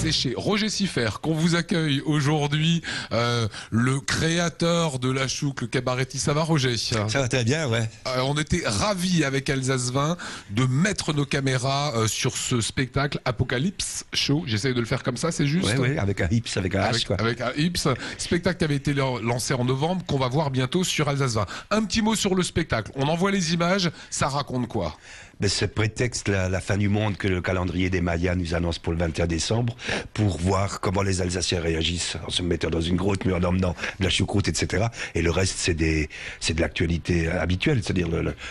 C'est chez Roger Siffert qu'on vous accueille aujourd'hui, le créateur de la chouque, le cabaretiste. Ça va, Roger? Ça va très bien, ouais. On était ravis avec Alsace 20 de mettre nos caméras sur ce spectacle Apocalypse Show. J'essaye de le faire comme ça, c'est juste? Oui, avec un hips, avec un H, quoi. Avec un hips. Spectacle qui avait été lancé en novembre, qu'on va voir bientôt sur Alsace 20. Un petit mot sur le spectacle. On envoie les images, ça raconte quoi? Mais ce prétexte la fin du monde que le calendrier des Mayas nous annonce pour le 21 décembre, pour voir comment les Alsaciens réagissent en se mettant dans une grotte, mais en emmenant de la choucroute, etc. Et le reste, c'est de l'actualité habituelle, c'est-à-dire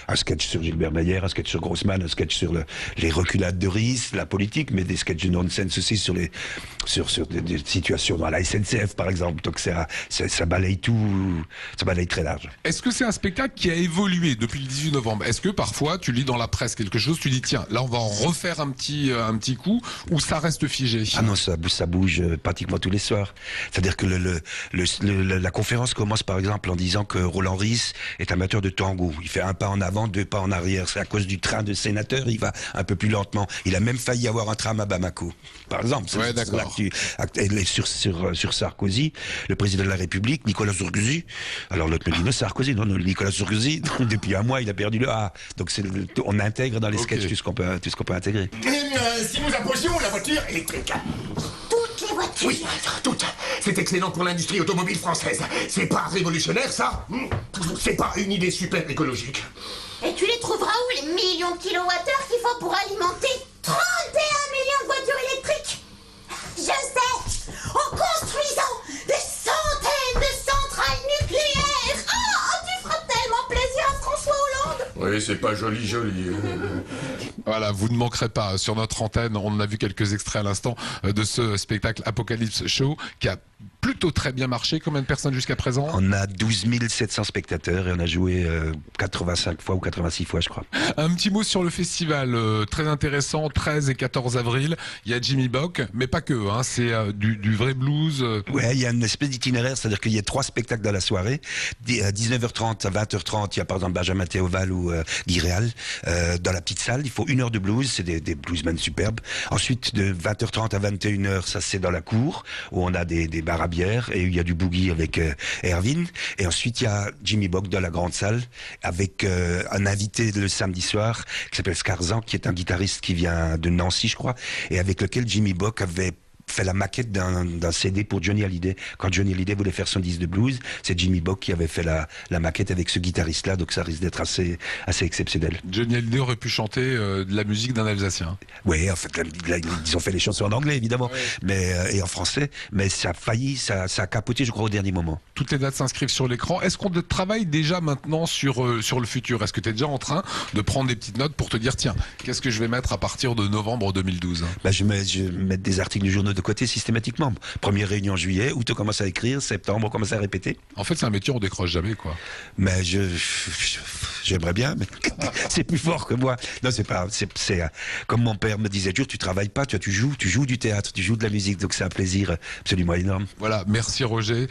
un sketch sur Gilbert Meyer, un sketch sur Grossman, un sketch sur les reculades de Ries, la politique, mais des sketchs de nonsense aussi sur des situations dans la SNCF, par exemple. Donc ça balaye tout, ça balaye très large. Est-ce que c'est un spectacle qui a évolué depuis le 18 novembre? Est-ce que parfois, tu lis dans la presse quelque chose, tu dis tiens, là on va en refaire un petit coup, ou ça reste figé? Ah non, ça bouge pratiquement tous les soirs. C'est-à-dire que la conférence commence par exemple en disant que Roland Ries est amateur de tango. Il fait un pas en avant, deux pas en arrière. C'est à cause du train de sénateur, il va un peu plus lentement. Il a même failli avoir un tram à Bamako, par exemple. Ouais, d'accord. Sur Sarkozy, le président de la République, Nicolas Sarkozy. Alors l'autre me dit non, Sarkozy, non, Nicolas Sarkozy. depuis un mois, il a perdu le A. Donc on intègre dans les sketchs tout ce qu'on peut intégrer. Si nous imposions la voiture électrique. Toutes les voitures. Oui, toutes. C'est excellent pour l'industrie automobile française. C'est pas révolutionnaire, ça? C'est pas une idée super écologique. Et tu les trouveras où, les millions de kilowattheures qu'il faut pour alimenter 31 millions de voitures électriques? Je sais. En construisant des centaines de centrales nucléaires. Oh, tu feras tellement plaisir à François Hollande. Oui, c'est pas joli. Voilà, vous ne manquerez pas sur notre antenne. On en a vu quelques extraits à l'instant de ce spectacle Apocalypse Show qui a plutôt très bien marché. Combien de personnes jusqu'à présent? On a 12 700 spectateurs et on a joué 85 fois ou 86 fois, je crois. Un petit mot sur le festival, très intéressant, 13 et 14 avril. Il y a Jimmy Bock, mais pas que, hein, c'est du vrai blues. Ouais, il y a une espèce d'itinéraire, c'est-à-dire qu'il y a 3 spectacles dans la soirée. À 19h30, à 20h30, il y a par exemple Benjamin Théoval ou Guy Réal dans la petite salle. Il faut 1 heure de blues, c'est des bluesmen superbes. Ensuite, de 20h30 à 21h, ça c'est dans la cour, où on a des bars à bière, et il y a du boogie avec Erwin. Et ensuite, il y a Jimmy Bock dans la grande salle, avec un invité le samedi soir, qui s'appelle Scarzan, qui est un guitariste qui vient de Nancy, je crois, et avec lequel Jimmy Bock avait fait la maquette d'un CD pour Johnny Hallyday. Quand Johnny Hallyday voulait faire son disque de blues, c'est Jimmy Bock qui avait fait la maquette avec ce guitariste-là, donc ça risque d'être assez exceptionnel. Johnny Hallyday aurait pu chanter de la musique d'un Alsacien. Oui, en fait, là, ils ont fait les chansons en anglais, évidemment, mais et en français, mais ça a failli, ça a capoté, je crois, au dernier moment. Toutes les dates s'inscrivent sur l'écran. Est-ce qu'on travaille déjà maintenant sur le futur? Est-ce que tu es déjà en train de prendre des petites notes pour te dire, tiens, qu'est-ce que je vais mettre à partir de novembre 2012? Je vais mettre des articles du journaux de côté systématiquement. Première réunion en juillet, août on commence à écrire, septembre on commence à répéter. En fait, c'est un métier où on décroche jamais, quoi. Mais j'aimerais bien, mais c'est plus fort que moi. Non, c'est comme mon père me disait toujours, tu travailles pas, tu joues du théâtre, tu joues de la musique, donc c'est un plaisir absolument énorme. Voilà, merci Roger.